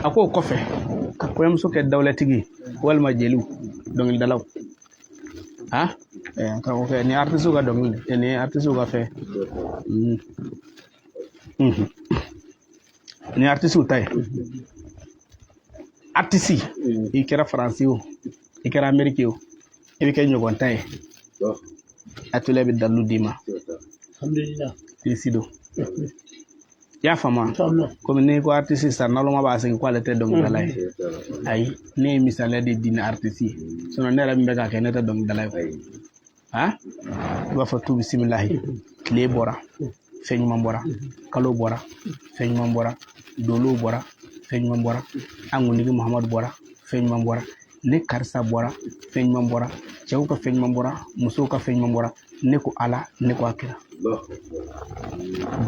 ako kɔfɛ ka kɔɲɔmuso kɛ dawlatigi walima jeliw dɔnkilidalaw karamɔgɔkɛ ni artiste ka dɔnkili ni artiste ka fɛ ni artiste ta ye artiste i kɛra faransi o i kɛra ameriki o i bɛ kɛ ɲɔgɔn ta ye atelier bɛ dalu d'i ma i y'a faamu komi n'i ko artiste sisan naloma b'a segin ko ale tɛ dɔnkilidala ye ayi ne ye misaliya de di ni artiste ye ne yɛrɛ min bɛ k'a kɛ ne tɛ dɔnkilidala ye i b'a fɔ tu bisimilahi tile bɔra fɛn ɲuman bɔra kalo bɔra fɛn ɲuman bɔra dolo bɔra fɛn ɲuman bɔra an kuntigi Muhamadu bɔra fɛn ɲuman bɔra ne karisa bɔra fɛn ɲuman bɔra cɛw ka fɛn ɲuman bɔra musow ka fɛn ɲuman bɔra ne ko Ala ne ko a kira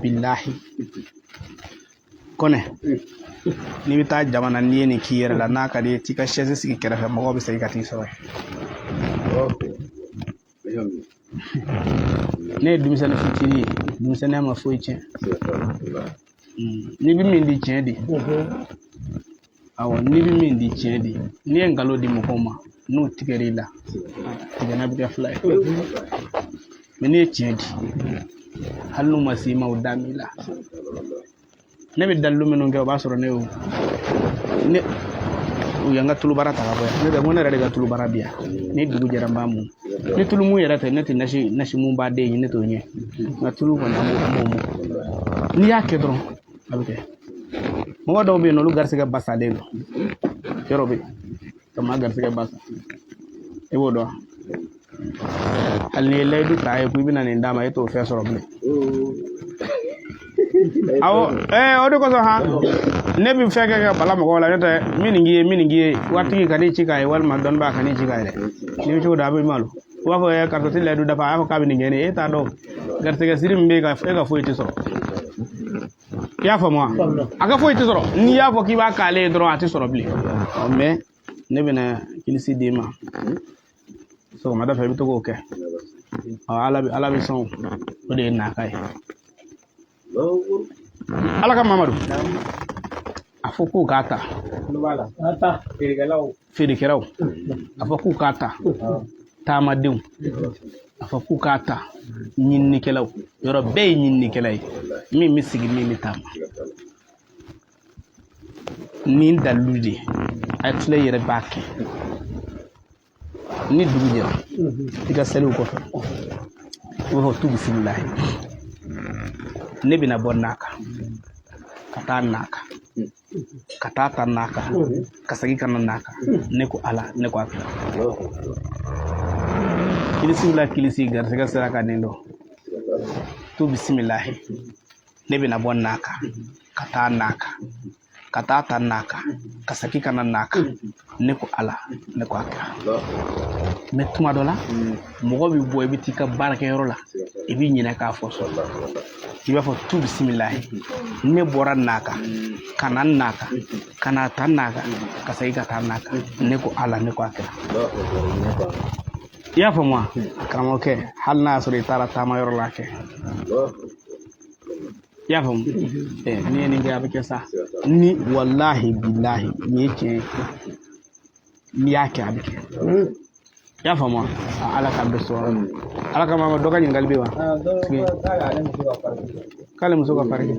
bilahi Kɔnɛ n'i bɛ taa jamana n'i ye nin k'i yɛrɛ la n'a ka di ye t'i ka chaise sigi kɛrɛfɛ mɔgɔw bɛ segin ka t'i sɔrɔ ne ye denmisɛnnin fitinin ye denmisɛnninya ma foyi tiɲɛ n'i bɛ min di tiɲɛ di awɔ n'i bɛ min di tiɲɛ di n'i ye nkalon di mɔgɔw ma n'u tigɛr'i la tigɛna bɛ kɛ fila ye mais n'i ye tiɲɛ di hali n'u ma se i ma o da m'i la ne bɛ dalilu minnu kɛ o b'a sɔrɔ ne u y'an ka tulubara ta ka bɔ yan ne tɛ ko ne yɛrɛ de ka tulubara bi yan ni dugu jɛra n b'a mun ni tulu mun yɛrɛ tɛ ne tɛ nasi mun b'a den ye ne t'o ɲɛ nka tulu kɔni an b'o mun n'i y'a kɛ dɔrɔn a bɛ kɛ mɔgɔ dɔw bɛ yen olu garisɛgɛ basalen don yɔrɔ bɛ ka maa garisɛgɛ basa i b'o dɔn hali n'i ye layidu ta ye ko i bɛna nin d'a ma e t'o fɛn sɔrɔ bilen awɔ o de kosɔn ne bɛ fɛn kɛ ka bala mɔgɔw la n'o tɛ min k'i ye waritigi ka n'i ci k'a ye walima dɔnnibaa ka n'i ci k'a ye dɛ n'i bɛ cogo di a bɛ malo u b'a fɔ karitɔti layidu dafa a y'a fɔ k'a bɛ nin kɛ e t'a dɔn garisɛgɛ siri min bɛ e ka foyi tɛ sɔrɔ i y'a faamu wa a ka foyi tɛ sɔrɔ n'i y'a fɔ k'i b'a k'ale ye dɔrɔn a tɛ sɔrɔ bilen mais ne bɛna kilisi d'i ma sɔgɔmada fɛ i bɛ to k'o kɛ ala bɛ sɔn o de ye naka ye ala ka Mamadu a fɔ k'u k'a ta feerekɛlaw a fɔ k'u k'a ta taamadenw a fɔ k'u k'a ta ɲininikɛlaw yɔrɔ bɛɛ ye ɲininikɛla ye min bɛ sigi min bɛ taama nin dalilu de a tile yɛrɛ b'a kɛ ni dugu jɛra i ka seliw kɔfɛ i b'a fɔ tu bisimilahi ne bɛna bɔ naka ka taa naka ka taa ta naka ka segin ka na naka ne ko Ala ne ko a kira kilisiw la kilisi garisɛgɛ sera ka nin dɔn tu bisimilahi ne bɛna bɔ naka ka taa naka ka taa ta naka ka segin ka na naka ne ko Ala ne ko a kira mais tuma dɔ la mɔgɔ bɛ bɔ i bɛ t'i ka baarakɛyɔrɔ la i b'i ɲinɛ k'a fɔ sɔn i b'a fɔ tu bisimilahi ne bɔra naka ka na naka ka na ta naka ka segin ka taa naka ne ko Ala ne ko a kira i y'a faamu wa karamɔgɔkɛ hali n'a y'a sɔrɔ i taara taamayɔrɔ la kɛ i y'a faamu n'i ye nin kɛ a bɛ kɛ sa ni walahi bilahi nin ye tiɲɛ ye n'i y'a kɛ a bɛ kɛ i y'a faamu wa Ala k'an bɛɛ sɔrɔ Ala ka Mamadu dɔ ka ɲininkali bɛ wa k'ale muso ka farin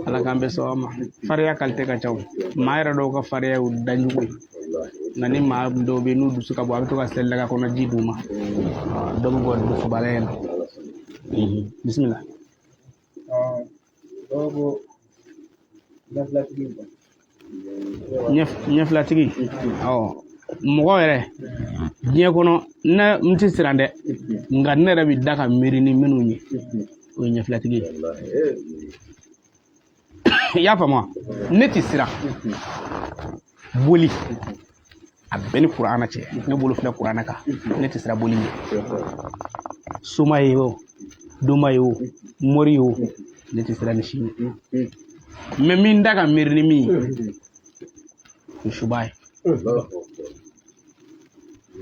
Ala k'an bɛɛ sɔrɔ ma farinya kalite ka ca maa yɛrɛ dɔw ka farinya y'u danjugu ye nka ni maa dɔw bɛ yen n'u dusu ka bɔ a bɛ to ka seli daga kɔnɔ ji d'u ma dɔ bɛ bɔ dusubala yɛn na bisimila ɲɛfilatigi mɔgɔ yɛrɛ diɲɛ kɔnɔ n tɛ siran dɛ nka ne yɛrɛ bɛ da ka miiri ni minnu ye o ye ɲɛfilatigi ye i y'a faamu wa ne tɛ siran boli a bɛɛ ni kuranɛ cɛ ne bolo filɛ kuranɛ kan ne tɛ siran boli ɲɛ soma ye o doma ye o mori ye o ne tɛ siran ni si ɲɛ mais min da ka miiri ni min ye o suba ye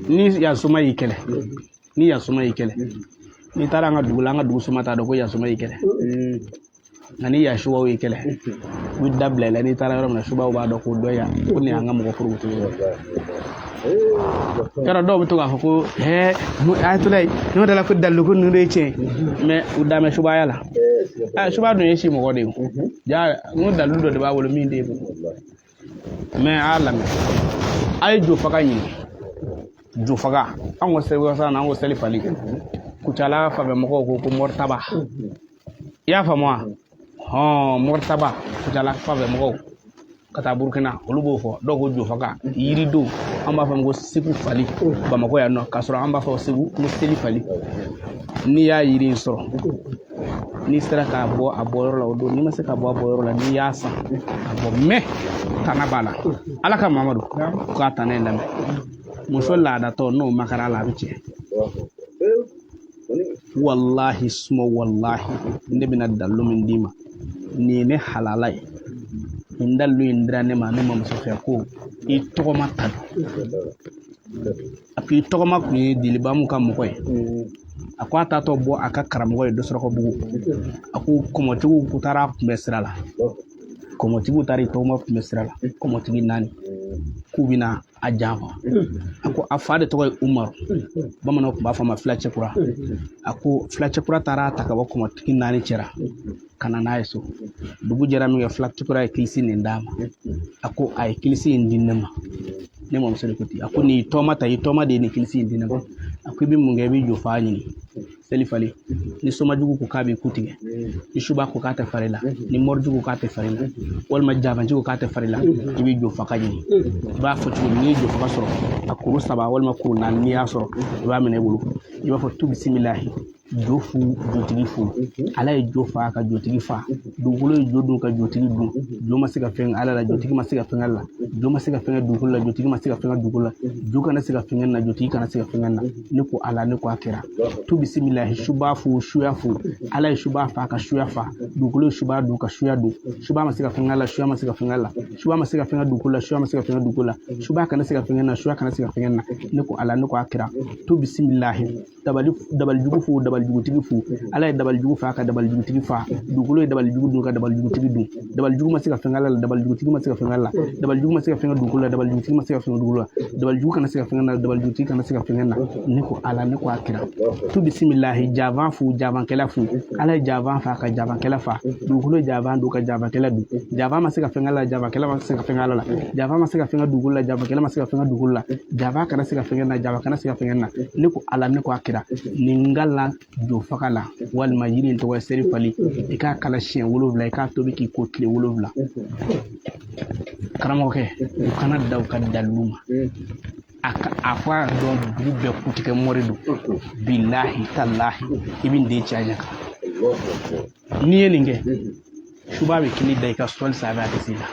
ni yasoma y'i kɛlɛ n'i taara an ka dugu la an ka dugu soma t'a dɔn ko yasoma y'i kɛlɛ ngani ya shuba we kele wi dable la ni tara yoro na shuba ba do ko doya ko ni anga mo ko furu to kara do to ga ko he mu aytulay no dala ko dallu ko nu reche mais udame shuba yala shuba do yeshi mo ko de ja mu dallu do de ba wolo min de mais alame ay jo faka yin jo faka an wo sai wasa na an wo sali fali kuchala fa be mo ko mortaba ya fa moi mortaba kuchala fa be mo kata burkina olubo fo do ko jo faka yiri do amba fa ngo siku fali ba mako ya no kasoro amba fa siku mo seli fali ni ya yiri soro ni sera ka bo aboro la do ni ma se ka bo aboro la ni ya sa abo me tanabala alaka mamadu ko atane ndame muso la da to no makara la biche wallahi suma wallahi ndebina dallu min dima ni ne halalai indallu indra ne ma ne ma muso fe ko I togoma tadu api togoma ku diliba mu kam ko akwa ta to bo aka karamo do soro ko bugu aku komotigu kutara mesrala komotigu tari to mo mesrala komotigi nani kubina ajava ako afade to Umar bamana ko ba fama flache kura ako flache kura tara ta ka ba komotigi nani cera kana naiso dugu jera mi flache kura e kilisi ni ndama ako ay kilisi ndinema ne mo msele kuti ako ni toma ta itoma de ni kilisi ndinema ako bi mu ngebi jo faani ni selifali ni soma jugu ko kabe kutige ni shuba ko kata farila ni morju ko kata farila wal majaba jugu kata farila ibi jo fakaji ba fotu ni jo faka soro akuru saba wal makuru nan ni asoro ba mene bulu iba fotu bismillah jofu jotigi fu ala e jofa ka jotigi fa dugulo jodu ka jotigi du joma siga fen ala la jotigi ma siga fen ala joma siga fen dugulo la jotigi ma siga fen dugulo juga na siga fen na jotigi kana siga fen na niko ala niko akira tu bismillah shuba fu shuya fu ala shuba fa ka shuya fa dugulo shuba du ka shuya du shuba ma siga fen ala shuya ma siga fen ala shuba ma siga fen dugulo shuya ma siga fen dugulo shuba kana siga fen na shuya kana siga fen na niko ala niko akira tu bismillah dabal jugu fu dabal jugu tigi fu ala dabal jugu fa ka dabal jugu tigi fa dugulo dabal jugu du ka dabal jugu tigi du dabal jugu ma siga fengala dabal jugu tigi ma siga fengala dabal jugu ma siga fenga dugulo dabal jugu tigi ma siga fenga dugulo dabal jugu kana siga fengala dabal jugu tigi kana siga fengala niko ala niko akira tu bismillah javan fu javan kala fu ala javan fa ka javan kala fa dugulo javan du ka javan kala du javan ma siga fengala javan kala ma siga fengala la javan ma siga fenga dugulo javan kala ma siga fenga dugulo javan kana siga fengala javan kana siga fengala niko ala niko akira ningala jo fakala wal majiri to wa seri fali e ka kala shen wolowla e ka to be ki ko kle wolowla karamo ke kana daw ka daluma aka afwa don dubbe kutike moridu billahi tallahi ibin de chanyaka ni yelinge shubabe kini dai ka sol sabe atisila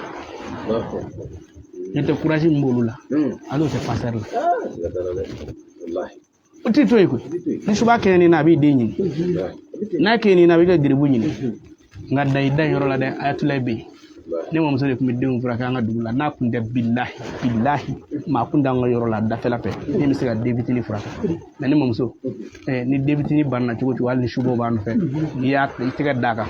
nete courage mbolula alo se passer la wallahi uti to yiko ni shuba kene na bi de nyi na kene na bi ga diribu nyi nga dai dai yoro la de ayatulay bi ne mo musole ko mi de ngura ka nga dugula na kunde billahi ma kunda nga yoro la da fela pe ni mi siga debitini furaka mais ni mo muso ni debitini banna ci wal ni shubo ba no fe ya tiga daga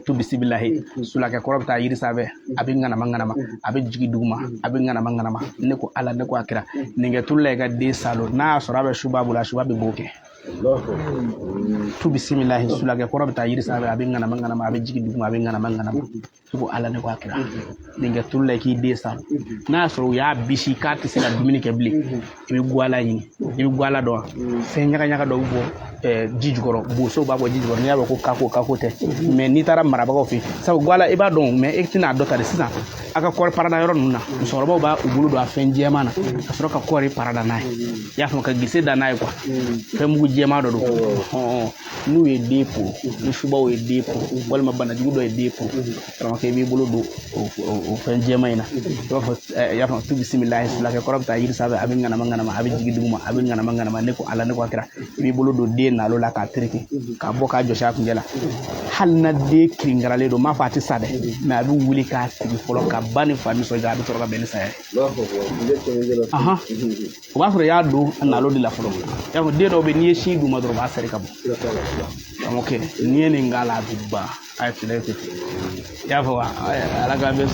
tu bismillahi sulaka korobta yiri sabe abin ngana mangana abin jigi duguma abin ngana mangana ne ko ala ne ko akira ninge tulle ga de salo na sorabe shubabu boke tu bismillahi sulaka korobta yiri sabe abin ngana mangana abin jigi duguma abin ngana mangana ko ala ne ko akira ninge tulle ki de salo na soro ya bishi kati sila dumini ke bli ibi gwala do fe nyaka do bo jijugoro bo so ba bo jijugoro ni aba ko kako te mais ni tara maraba ko fi sabu gwala iba don mais ektina dota de sisan aka kor parada yoro nuna soro ba ubulu do afen jema na soro ka kori parada nay ya fa ka gise da nay quoi fe mu jema do nu e depo ni shuba o e depo wal ma bana judo e depo ro ke mi bulu do o fen jema ina do fa ya fa tu bismillah la ka korabta yir sabe abin ngana mangana abin jigi duguma abin ngana mangana ne ko ala ne ko akira mi bulu do de na lo la ka triki ka boka josha kunjela hal na de kringarale do ma fati sade na bi wuli ka tigi folo ka bani fami so ga do to ka beni saye aha wa fure ya do na lo di la folo ya ko de do be ni shi du ma do ba sare ka bo ok n'i ye nin k'a la a bɛ ban a ye filɛ tɛ i y'a fɔ wa ala k'an bɛ sɔn